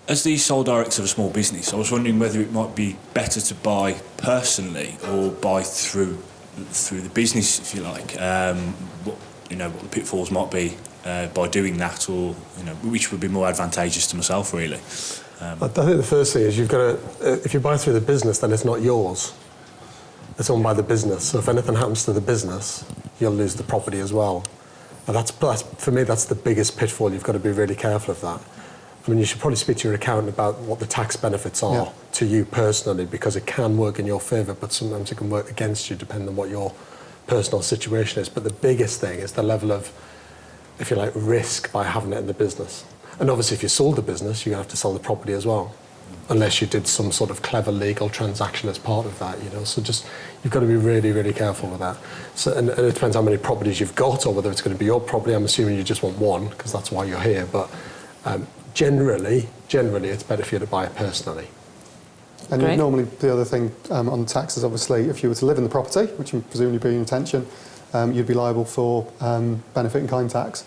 As the sole director of a small business, I was wondering whether it might be better to buy personally or buy through the business, if you like. What the pitfalls might be by doing that, or which would be more advantageous to myself, really. I think the first thing is you've got to. If you buy through the business, then it's not yours. It's owned by the business. So if anything happens to the business, you'll lose the property as well. And that's for me, that's the biggest pitfall. You've got to be really careful of that. I mean, you should probably speak to your accountant about what the tax benefits are to you personally, because it can work in your favour, but sometimes it can work against you depending on what your personal situation is. But the biggest thing is the level of, if you like, risk by having it in the business. And obviously, if you sold the business, you have to sell the property as well, unless you did some sort of clever legal transaction as part of that. So just you've got to be really, really careful with that. So, and it depends how many properties you've got, or whether it's going to be your property. I'm assuming you just want one, because that's why you're here. But generally, it's better for you to buy it personally. And normally, the other thing on taxes, obviously, if you were to live in the property, which would presumably be your intention, you'd be liable for benefit in kind tax.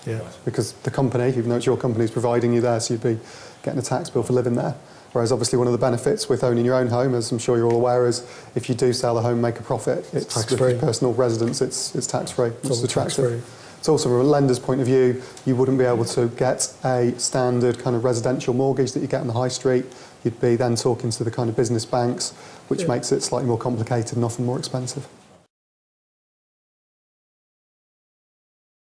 Yeah. Because the company, even though it's your company, is providing you there, so you'd be getting a tax bill for living there. Whereas obviously one of the benefits with owning your own home, as I'm sure you're all aware, is if you do sell the home and make a profit, it's tax-free. Personal residence, it's tax-free, which is attractive. It's also from a lender's point of view, you wouldn't be able to get a standard kind of residential mortgage that you get on the high street. You'd be then talking to the kind of business banks, which makes it slightly more complicated and often more expensive.